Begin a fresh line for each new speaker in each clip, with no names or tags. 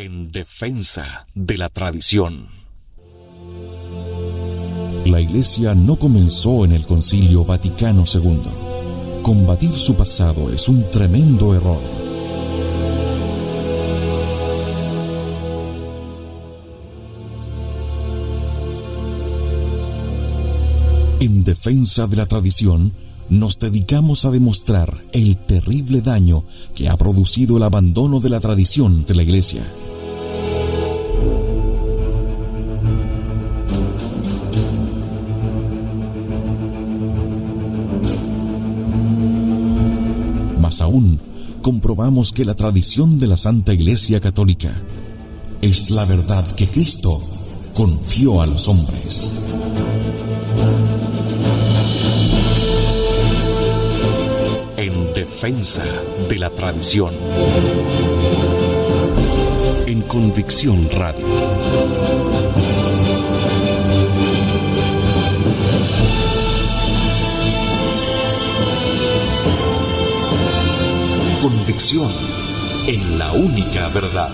En defensa de la tradición.
La Iglesia no comenzó en el Concilio Vaticano II. Combatir su pasado es un tremendo error. En defensa de la tradición, nos dedicamos a demostrar el terrible daño que ha producido el abandono de la tradición de la Iglesia. Más aún, comprobamos que la tradición de la Santa Iglesia Católica es la verdad que Cristo confió a los hombres.
En defensa de la tradición. En Convicción Radio. Convicción en la única verdad.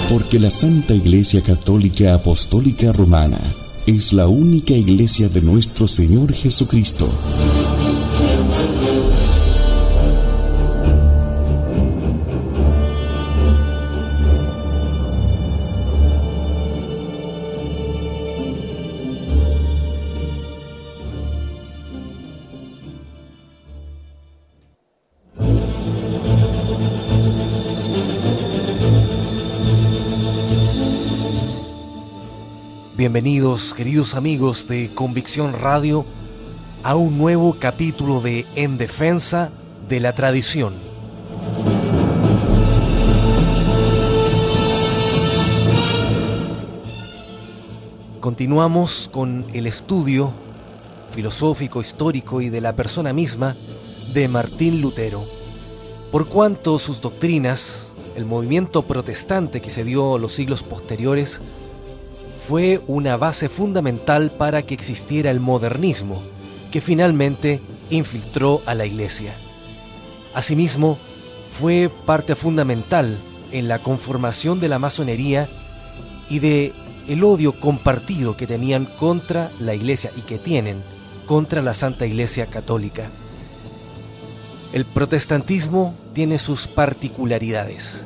Porque la Santa Iglesia Católica Apostólica Romana es la única iglesia de nuestro Señor Jesucristo.
Bienvenidos, queridos amigos de Convicción Radio, a un nuevo capítulo de En Defensa de la Tradición. Continuamos con el estudio filosófico, histórico y de la persona misma de Martín Lutero, por cuanto sus doctrinas, el movimiento protestante que se dio los siglos posteriores, fue una base fundamental para que existiera el modernismo, que finalmente infiltró a la Iglesia. Asimismo, fue parte fundamental en la conformación de la masonería y de el odio compartido que tenían contra la Iglesia y que tienen contra la Santa Iglesia Católica. El protestantismo tiene sus particularidades.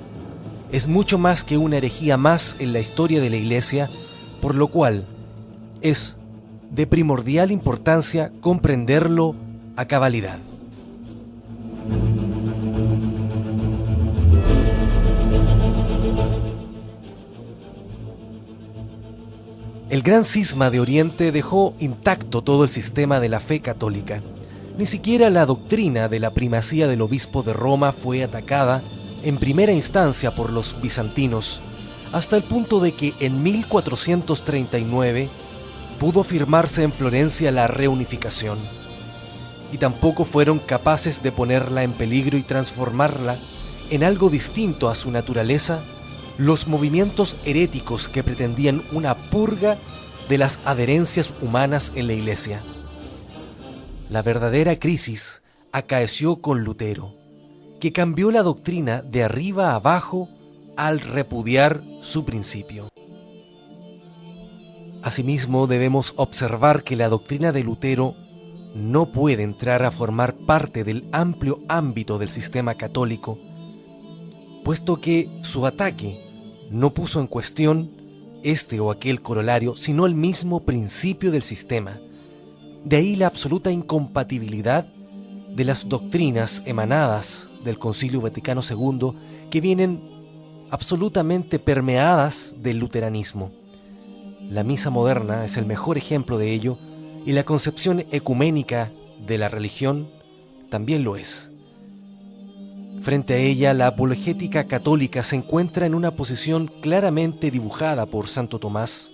Es mucho más que una herejía más en la historia de la Iglesia, por lo cual es de primordial importancia comprenderlo a cabalidad. El gran cisma de Oriente dejó intacto todo el sistema de la fe católica. Ni siquiera la doctrina de la primacía del obispo de Roma fue atacada en primera instancia por los bizantinos, hasta el punto de que en 1439 pudo firmarse en Florencia la reunificación, y tampoco fueron capaces de ponerla en peligro y transformarla en algo distinto a su naturaleza los movimientos heréticos que pretendían una purga de las adherencias humanas en la Iglesia. La verdadera crisis acaeció con Lutero, que cambió la doctrina de arriba a abajo al repudiar su principio. Asimismo, debemos observar que la doctrina de Lutero no puede entrar a formar parte del amplio ámbito del sistema católico, puesto que su ataque no puso en cuestión este o aquel corolario, sino el mismo principio del sistema. De ahí la absoluta incompatibilidad de las doctrinas emanadas del Concilio Vaticano II, que vienen absolutamente permeadas del luteranismo. La misa moderna es el mejor ejemplo de ello, y la concepción ecuménica de la religión también lo es. Frente a ella, la apologética católica se encuentra en una posición claramente dibujada por Santo Tomás.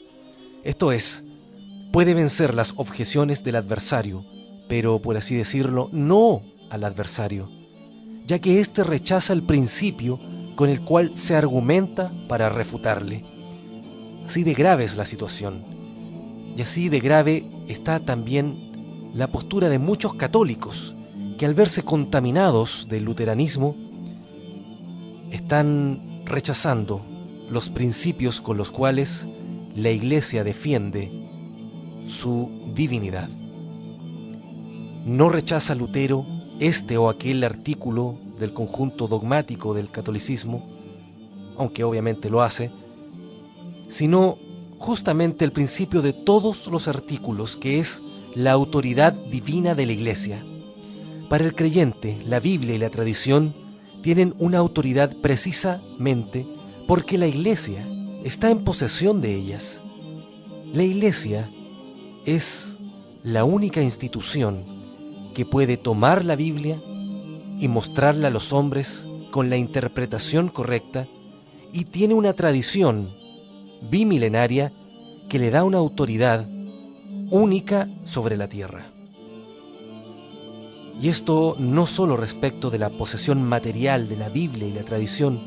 Esto es, puede vencer las objeciones del adversario, pero, por así decirlo, no al adversario. ya que éste rechaza el principio con el cual se argumenta para refutarle. Así de grave es la situación, y así de grave está también la postura de muchos católicos que al verse contaminados del luteranismo están rechazando los principios con los cuales la Iglesia defiende su divinidad. No rechaza Lutero este o aquel artículo del conjunto dogmático del catolicismo, aunque obviamente lo hace, sino justamente el principio de todos los artículos, que es la autoridad divina de la Iglesia. Para el creyente, la Biblia y la tradición tienen una autoridad precisamente porque la Iglesia está en posesión de ellas. La Iglesia es la única institución que puede tomar la Biblia y mostrarla a los hombres con la interpretación correcta, y tiene una tradición bimilenaria que le da una autoridad única sobre la tierra. Y esto no solo respecto de la posesión material de la Biblia y la tradición,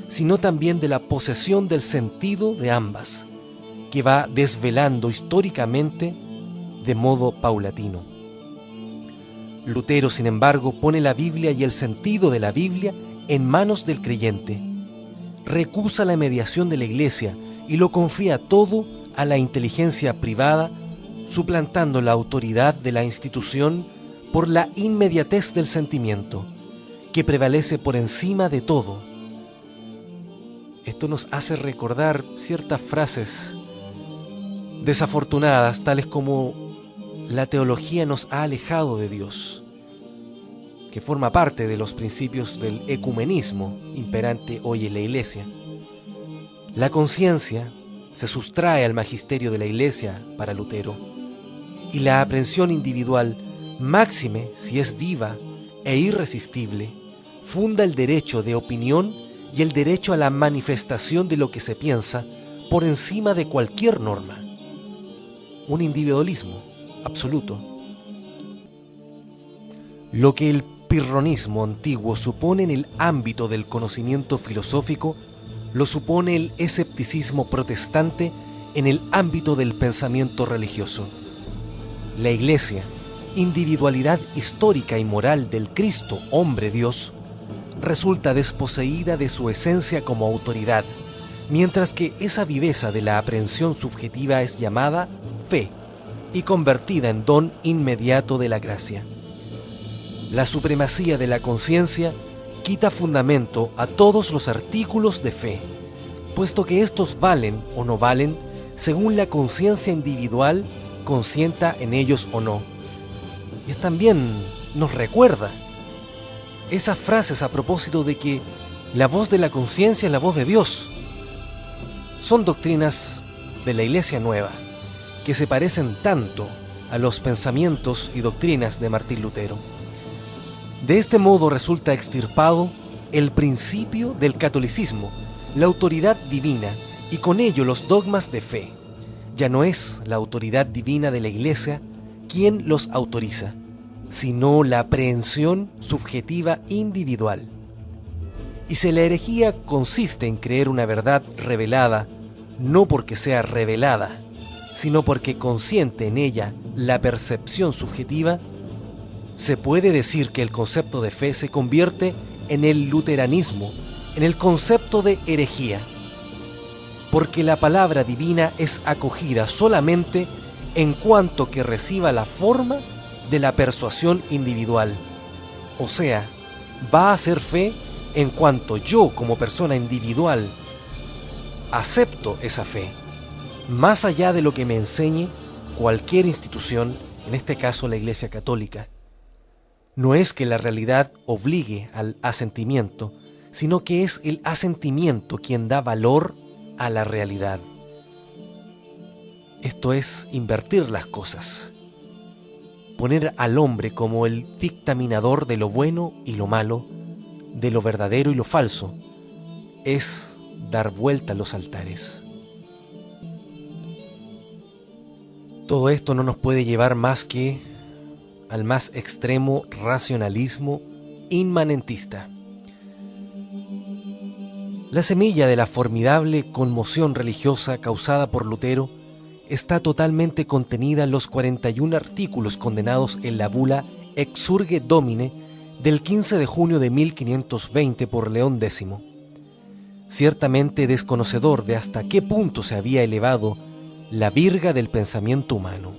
sino también de la posesión del sentido de ambas, que va desvelando históricamente de modo paulatino. Lutero, sin embargo, pone la Biblia y el sentido de la Biblia en manos del creyente. Recusa la mediación de la Iglesia y lo confía todo a la inteligencia privada, suplantando la autoridad de la institución por la inmediatez del sentimiento, que prevalece por encima de todo. Esto nos hace recordar ciertas frases desafortunadas, tales como la teología nos ha alejado de Dios, que forma parte de los principios del ecumenismo imperante hoy en la Iglesia. La conciencia se sustrae al magisterio de la Iglesia para Lutero, y la aprehensión individual, máxime si es viva e irresistible, funda el derecho de opinión y el derecho a la manifestación de lo que se piensa por encima de cualquier norma. Un individualismo absoluto. Lo que el pirronismo antiguo supone en el ámbito del conocimiento filosófico, lo supone el escepticismo protestante en el ámbito del pensamiento religioso. La Iglesia, individualidad histórica y moral del Cristo hombre Dios, resulta desposeída de su esencia como autoridad, mientras que esa viveza de la aprehensión subjetiva es llamada fe y convertida en don inmediato de la gracia. La supremacía de la conciencia quita fundamento a todos los artículos de fe, puesto que estos valen o no valen según la conciencia individual consienta en ellos o no. Y también nos recuerda esas frases a propósito de que la voz de la conciencia es la voz de Dios. Son doctrinas de la Iglesia Nueva que se parecen tanto a los pensamientos y doctrinas de Martín Lutero. De este modo resulta extirpado el principio del catolicismo, la autoridad divina, y con ello los dogmas de fe. Ya no es la autoridad divina de la Iglesia quien los autoriza, sino la aprehensión subjetiva individual. Y si la herejía consiste en creer una verdad revelada, no porque sea revelada, sino porque consiente en ella la percepción subjetiva, se puede decir que el concepto de fe se convierte en el luteranismo, en el concepto de herejía, porque la palabra divina es acogida solamente en cuanto que reciba la forma de la persuasión individual. O sea, va a ser fe en cuanto yo como persona individual acepto esa fe, más allá de lo que me enseñe cualquier institución, en este caso la Iglesia Católica. No es que la realidad obligue al asentimiento, sino que es el asentimiento quien da valor a la realidad. Esto es invertir las cosas, poner al hombre como el dictaminador de lo bueno y lo malo, de lo verdadero y lo falso, es dar vuelta a los altares. Todo esto no nos puede llevar más que al más extremo racionalismo inmanentista. La semilla de la formidable conmoción religiosa causada por Lutero está totalmente contenida en los 41 artículos condenados en la bula Exsurge Domine del 15 de junio de 1520 por León X. Ciertamente desconocedor de hasta qué punto se había elevado la virga del pensamiento humano.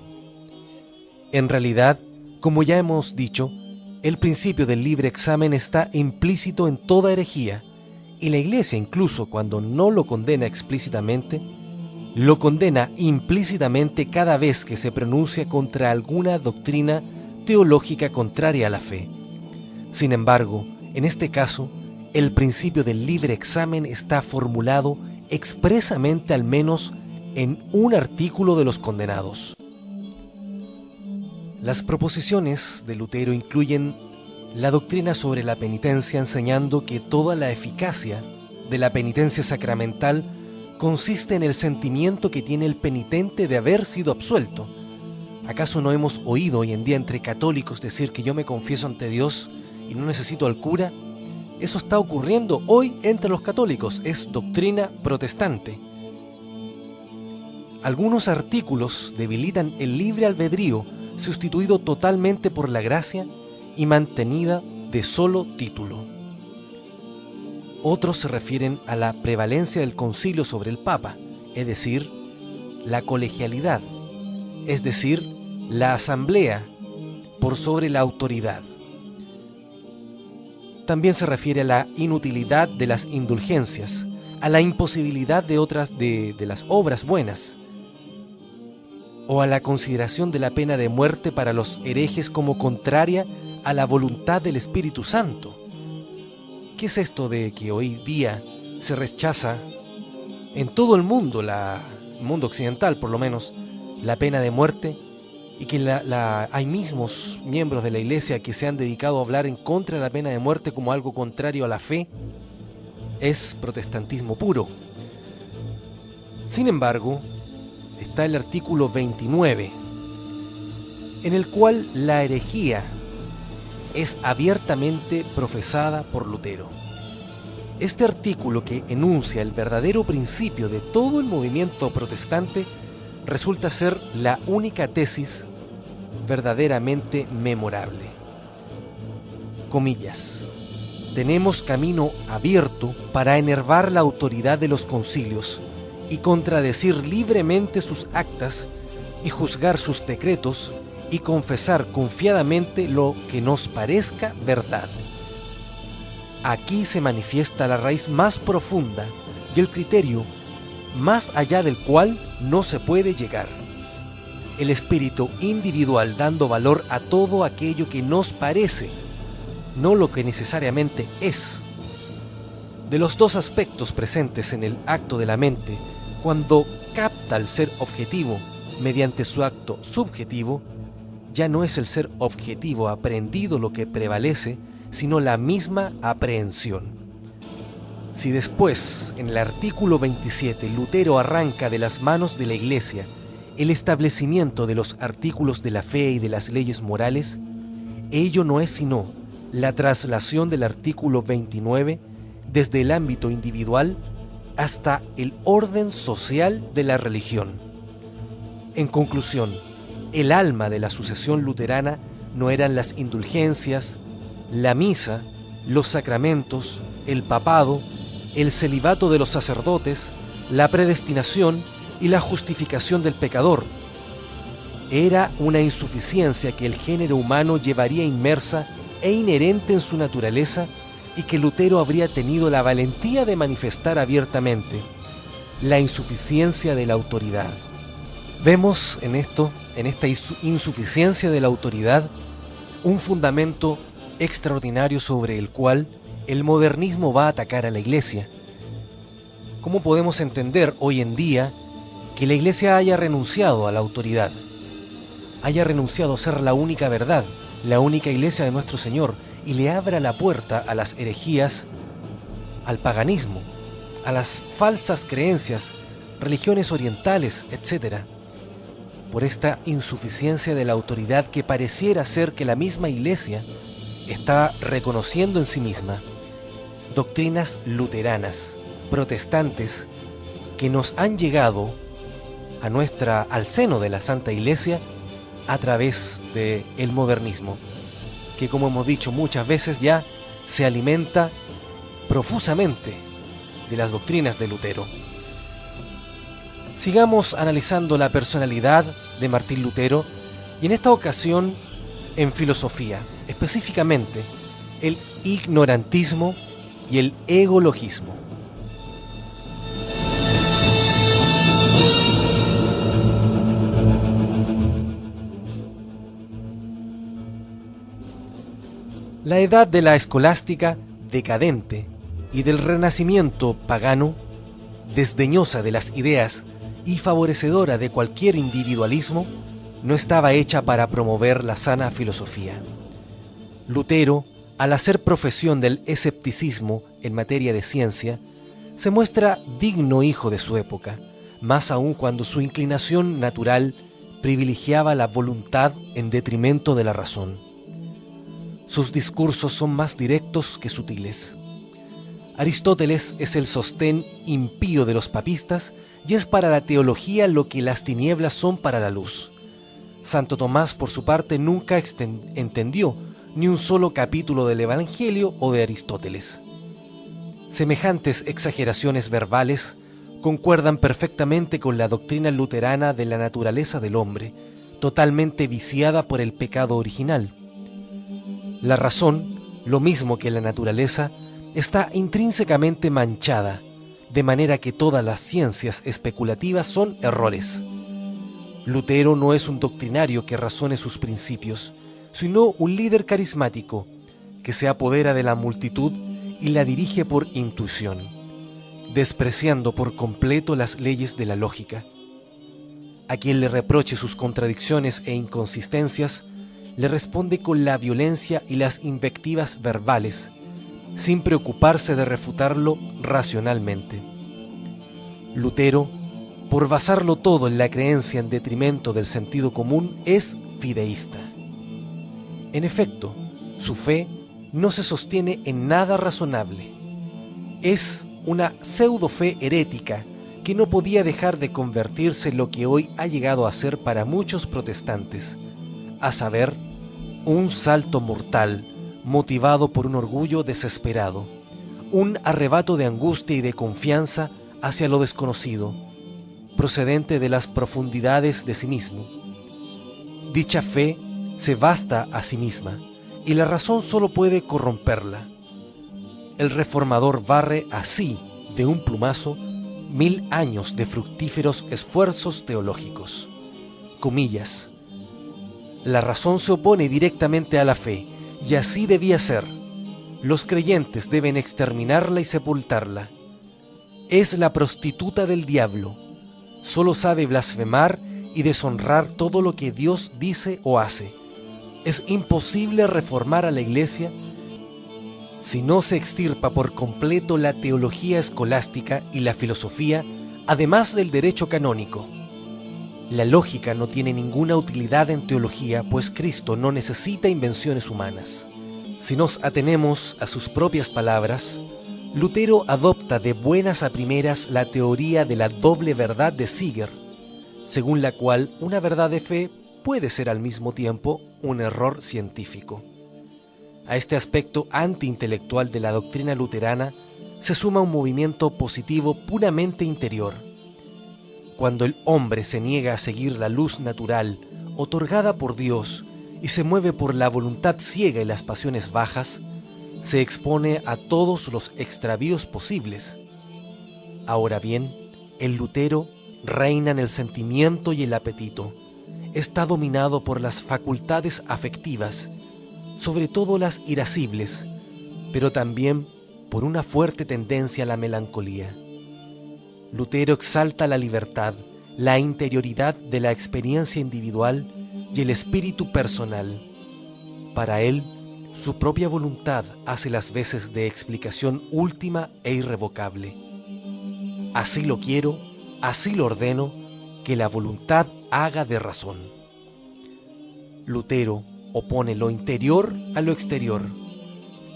En realidad, como ya hemos dicho, el principio del libre examen está implícito en toda herejía, y la Iglesia, incluso cuando no lo condena explícitamente, lo condena implícitamente cada vez que se pronuncia contra alguna doctrina teológica contraria a la fe. Sin embargo, en este caso, el principio del libre examen está formulado expresamente al menos en un artículo de los condenados. Las proposiciones de Lutero incluyen la doctrina sobre la penitencia, enseñando que toda la eficacia de la penitencia sacramental consiste en el sentimiento que tiene el penitente de haber sido absuelto. ¿Acaso no hemos oído hoy en día entre católicos decir que yo me confieso ante Dios y no necesito al cura? Eso está ocurriendo hoy entre los católicos, es doctrina protestante. Algunos artículos debilitan el libre albedrío, sustituido totalmente por la gracia y mantenida de solo título. Otros se refieren a la prevalencia del concilio sobre el Papa, es decir, la colegialidad, es decir, la asamblea por sobre la autoridad. También se refiere a la inutilidad de las indulgencias, a la imposibilidad de otras de las obras buenas, o a la consideración de la pena de muerte para los herejes como contraria a la voluntad del Espíritu Santo. ¿Qué es esto de que hoy día se rechaza en todo el mundo, el mundo occidental por lo menos, la pena de muerte, y que hay mismos miembros de la Iglesia que se han dedicado a hablar en contra de la pena de muerte como algo contrario a la fe? Es protestantismo puro. Sin embargo, está el artículo 29, en el cual la herejía es abiertamente profesada por Lutero. Este artículo, que enuncia el verdadero principio de todo el movimiento protestante, resulta ser la única tesis verdaderamente memorable. Comillas: tenemos camino abierto para enervar la autoridad de los concilios y contradecir libremente sus actas y juzgar sus decretos y confesar confiadamente lo que nos parezca verdad. Aquí se manifiesta la raíz más profunda y el criterio más allá del cual no se puede llegar. El espíritu individual dando valor a todo aquello que nos parece, no lo que necesariamente es. De los dos aspectos presentes en el acto de la mente, cuando capta el ser objetivo mediante su acto subjetivo, ya no es el ser objetivo aprehendido lo que prevalece, sino la misma aprehensión. Si después, en el artículo 27, Lutero arranca de las manos de la Iglesia el establecimiento de los artículos de la fe y de las leyes morales, ello no es sino la traslación del artículo 29 desde el ámbito individual hasta el orden social de la religión. En conclusión, el alma de la sucesión luterana no eran las indulgencias, la misa, los sacramentos, el papado, el celibato de los sacerdotes, la predestinación y la justificación del pecador. Era una insuficiencia que el género humano llevaría inmersa e inherente en su naturaleza y que Lutero habría tenido la valentía de manifestar abiertamente: la insuficiencia de la autoridad. Vemos en esta insuficiencia de la autoridad un fundamento extraordinario sobre el cual el modernismo va a atacar a la Iglesia. ¿Cómo podemos entender hoy en día que la Iglesia haya renunciado a la autoridad, haya renunciado a ser la única verdad, la única Iglesia de nuestro Señor, y le abra la puerta a las herejías, al paganismo, a las falsas creencias, religiones orientales, etc.? Por esta insuficiencia de la autoridad que pareciera ser que la misma Iglesia está reconociendo en sí misma doctrinas luteranas, protestantes, que nos han llegado al seno de la Santa Iglesia a través del modernismo, que, como hemos dicho muchas veces, ya se alimenta profusamente de las doctrinas de Lutero. Sigamos analizando la personalidad de Martín Lutero, y en esta ocasión en filosofía, específicamente el ignorantismo y el egologismo. La edad de la escolástica decadente y del renacimiento pagano, desdeñosa de las ideas y favorecedora de cualquier individualismo, no estaba hecha para promover la sana filosofía. Lutero, al hacer profesión del escepticismo en materia de ciencia, se muestra digno hijo de su época, más aún cuando su inclinación natural privilegiaba la voluntad en detrimento de la razón. Sus discursos son más directos que sutiles. Aristóteles es el sostén impío de los papistas y es para la teología lo que las tinieblas son para la luz. Santo Tomás, por su parte, nunca entendió ni un solo capítulo del Evangelio o de Aristóteles. Semejantes exageraciones verbales concuerdan perfectamente con la doctrina luterana de la naturaleza del hombre, totalmente viciada por el pecado original. La razón, lo mismo que la naturaleza, está intrínsecamente manchada, de manera que todas las ciencias especulativas son errores. Lutero no es un doctrinario que razone sus principios, sino un líder carismático que se apodera de la multitud y la dirige por intuición, despreciando por completo las leyes de la lógica. A quien le reproche sus contradicciones e inconsistencias, le responde con la violencia y las invectivas verbales, sin preocuparse de refutarlo racionalmente. Lutero, por basarlo todo en la creencia en detrimento del sentido común, es fideísta. En efecto, su fe no se sostiene en nada razonable. Es una pseudo-fe herética que no podía dejar de convertirse en lo que hoy ha llegado a ser para muchos protestantes, a saber, un salto mortal motivado por un orgullo desesperado, un arrebato de angustia y de confianza hacia lo desconocido, procedente de las profundidades de sí mismo. Dicha fe se basta a sí misma, y la razón solo puede corromperla. El reformador barre así, de un plumazo, 1000 años de fructíferos esfuerzos teológicos. Comillas. La razón se opone directamente a la fe, y así debía ser. Los creyentes deben exterminarla y sepultarla. Es la prostituta del diablo. Solo sabe blasfemar y deshonrar todo lo que Dios dice o hace. Es imposible reformar a la Iglesia si no se extirpa por completo la teología escolástica y la filosofía, además del derecho canónico. La lógica no tiene ninguna utilidad en teología, pues Cristo no necesita invenciones humanas. Si nos atenemos a sus propias palabras, Lutero adopta de buenas a primeras la teoría de la doble verdad de Siger, según la cual una verdad de fe puede ser al mismo tiempo un error científico. A este aspecto antiintelectual de la doctrina luterana se suma un movimiento positivo puramente interior. Cuando el hombre se niega a seguir la luz natural otorgada por Dios y se mueve por la voluntad ciega y las pasiones bajas, se expone a todos los extravíos posibles. Ahora bien, el Lutero reina en el sentimiento y el apetito. Está dominado por las facultades afectivas, sobre todo las irascibles, pero también por una fuerte tendencia a la melancolía. Lutero exalta la libertad, la interioridad de la experiencia individual y el espíritu personal. Para él, su propia voluntad hace las veces de explicación última e irrevocable. Así lo quiero, así lo ordeno, que la voluntad haga de razón. Lutero, opone lo interior a lo exterior.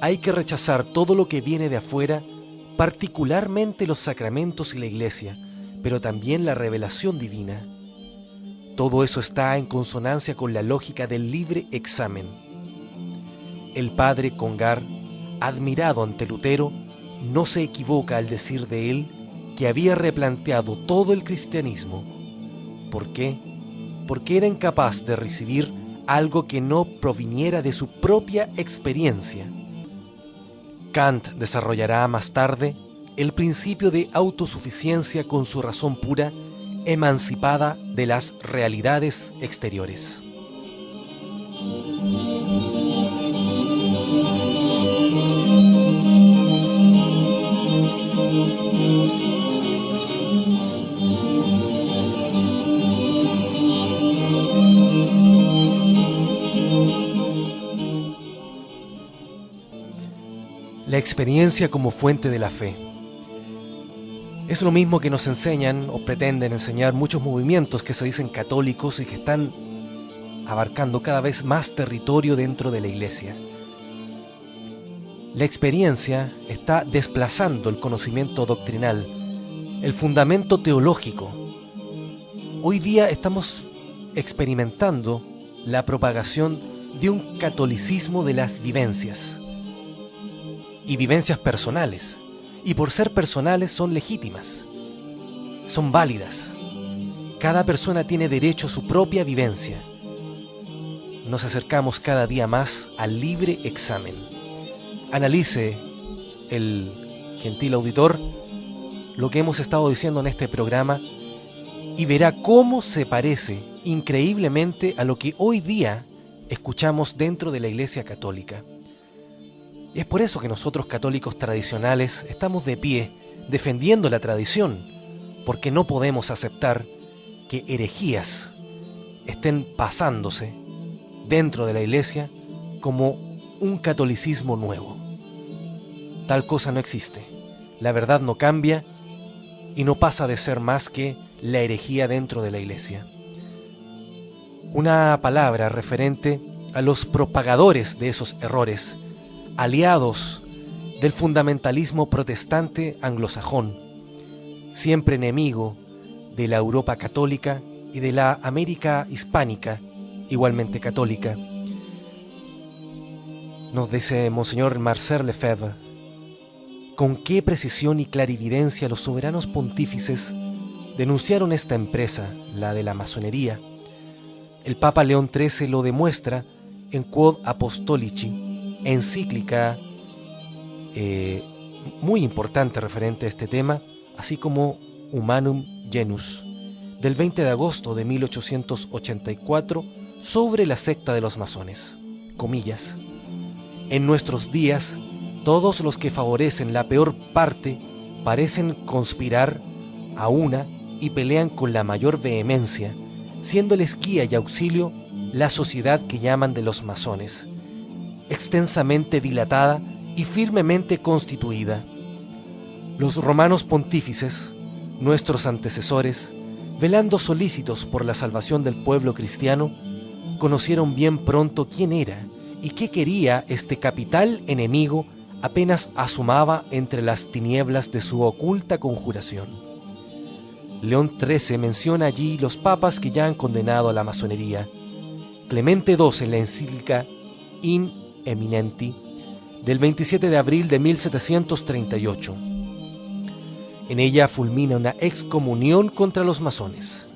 Hay que rechazar todo lo que viene de afuera, particularmente los sacramentos y la iglesia, pero también la revelación divina. Todo eso está en consonancia con la lógica del libre examen. El padre Congar, admirado ante Lutero, no se equivoca al decir de él que había replanteado todo el cristianismo. ¿Por qué? Porque era incapaz de recibir algo que no proviniera de su propia experiencia. Kant desarrollará más tarde el principio de autosuficiencia con su razón pura, emancipada de las realidades exteriores. La experiencia como fuente de la fe. Es lo mismo que nos enseñan o pretenden enseñar muchos movimientos que se dicen católicos y que están abarcando cada vez más territorio dentro de la Iglesia. La experiencia está desplazando el conocimiento doctrinal, el fundamento teológico. Hoy día estamos experimentando la propagación de un catolicismo de las vivencias y vivencias personales, y por ser personales son legítimas, son válidas. Cada persona tiene derecho a su propia vivencia. Nos acercamos cada día más al libre examen. Analice, el gentil auditor, lo que hemos estado diciendo en este programa y verá cómo se parece increíblemente a lo que hoy día escuchamos dentro de la Iglesia Católica. Y es por eso que nosotros católicos tradicionales estamos de pie defendiendo la tradición, porque no podemos aceptar que herejías estén pasándose dentro de la Iglesia como un catolicismo nuevo. Tal cosa no existe. La verdad no cambia y no pasa de ser más que la herejía dentro de la Iglesia. Una palabra referente a los propagadores de esos errores, aliados del fundamentalismo protestante anglosajón, siempre enemigo de la Europa católica y de la América hispánica, igualmente católica. Nos dice Monseñor Marcel Lefebvre: con qué precisión y clarividencia los soberanos pontífices denunciaron esta empresa, la de la masonería. El Papa León XIII lo demuestra en Quod Apostolici, encíclica muy importante referente a este tema, así como Humanum Genus, del 20 de agosto de 1884, sobre la secta de los masones. Comillas: en nuestros días, todos los que favorecen la peor parte parecen conspirar a una y pelean con la mayor vehemencia, siéndoles guía y auxilio la sociedad que llaman de los masones, extensamente dilatada y firmemente constituida. Los romanos pontífices, nuestros antecesores, velando solícitos por la salvación del pueblo cristiano, conocieron bien pronto quién era y qué quería este capital enemigo apenas asomaba entre las tinieblas de su oculta conjuración. León XIII menciona allí los papas que ya han condenado a la masonería. Clemente II en la encíclica In Eminenti del 27 de abril de 1738. En ella fulmina una excomunión contra los masones.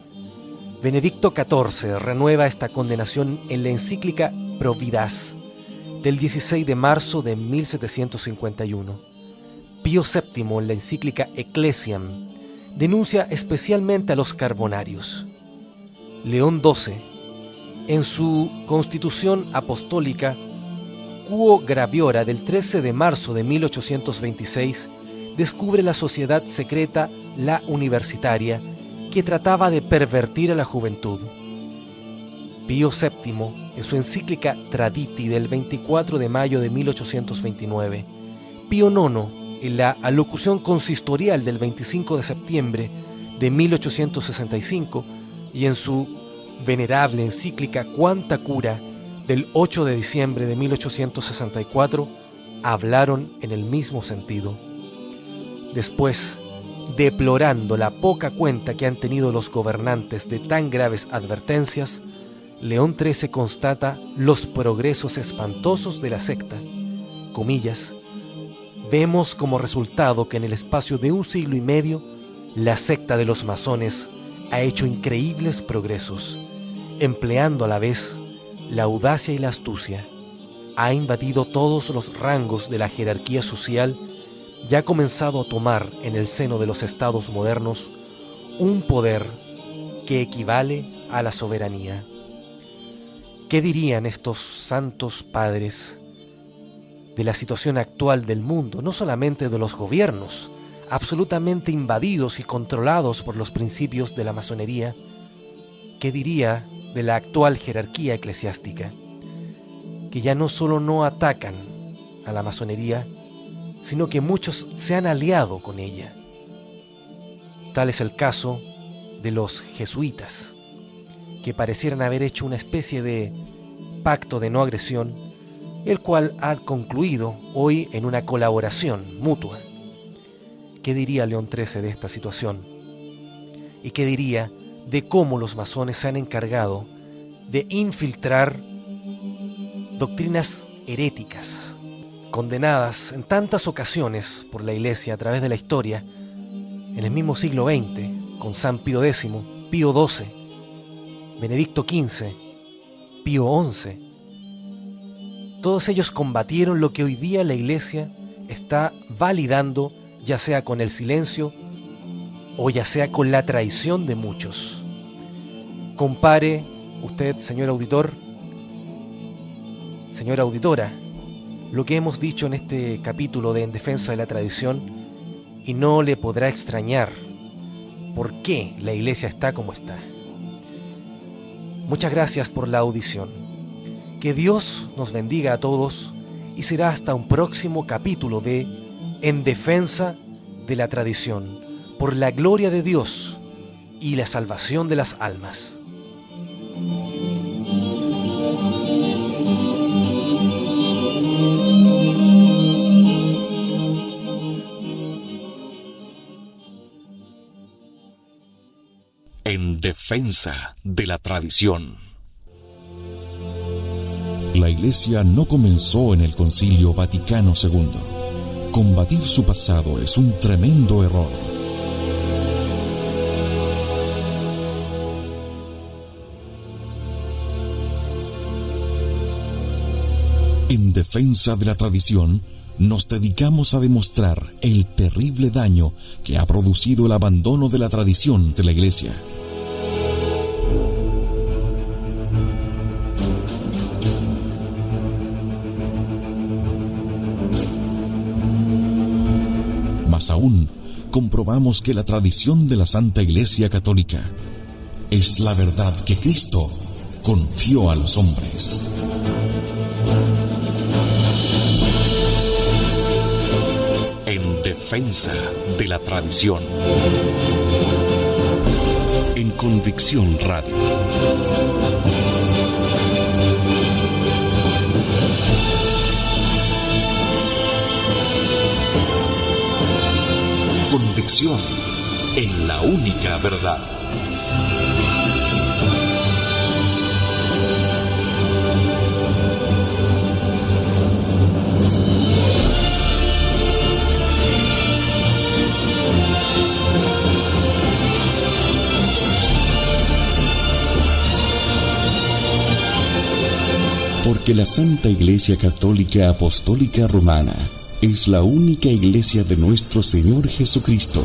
Benedicto XIV renueva esta condenación en la encíclica Providas del 16 de marzo de 1751. Pío VII en la encíclica Ecclesiam denuncia especialmente a los carbonarios. León XII, en su Constitución Apostólica Quo Graviora del 13 de marzo de 1826, descubre la sociedad secreta La Universitaria, que trataba de pervertir a la juventud. Pío VII, en su encíclica Traditi del 24 de mayo de 1829, Pío IX, en la alocución consistorial del 25 de septiembre de 1865 y en su venerable encíclica Quanta Cura del 8 de diciembre de 1864 hablaron en el mismo sentido. Después, deplorando la poca cuenta que han tenido los gobernantes de tan graves advertencias, León XIII constata los progresos espantosos de la secta. Comillas, vemos como resultado que en el espacio de 1 siglo y medio, la secta de los masones ha hecho increíbles progresos, empleando a la vez la audacia y la astucia. Ha invadido todos los rangos de la jerarquía social y ha comenzado a tomar en el seno de los estados modernos un poder que equivale a la soberanía. ¿Qué dirían estos santos padres de la situación actual del mundo, no solamente de los gobiernos, absolutamente invadidos y controlados por los principios de la masonería? ¿Qué diría de la actual jerarquía eclesiástica, que ya no solo no atacan a la masonería, sino que muchos se han aliado con ella? Tal es el caso de los jesuitas, que parecieran haber hecho una especie de pacto de no agresión, el cual ha concluido hoy en una colaboración mutua. ¿Qué diría León XIII de esta situación? ¿Y qué diría de cómo los masones se han encargado de infiltrar doctrinas heréticas, condenadas en tantas ocasiones por la Iglesia a través de la historia, en el mismo siglo XX, con San Pío X, Pío XII, Benedicto XV, Pío XI? Todos ellos combatieron lo que hoy día la Iglesia está validando, ya sea con el silencio o ya sea con la traición de muchos. Compare usted, señor auditor, señora auditora, lo que hemos dicho en este capítulo de En Defensa de la Tradición, y no le podrá extrañar por qué la Iglesia está como está. Muchas gracias por la audición. Que Dios nos bendiga a todos y será hasta un próximo capítulo de En Defensa de la Tradición, por la gloria de Dios y la salvación de las almas.
En Defensa de la Tradición. La Iglesia no comenzó en el Concilio Vaticano II. Combatir su pasado es un tremendo error. En Defensa de la Tradición, nos dedicamos a demostrar el terrible daño que ha producido el abandono de la tradición de la Iglesia. Más aún, comprobamos que la tradición de la Santa Iglesia Católica es la verdad que Cristo confió a los hombres. En Defensa de la Tradición. En Convicción Radio.
Convicción en la única verdad.
Porque la Santa Iglesia Católica Apostólica Romana es la única Iglesia de nuestro Señor Jesucristo,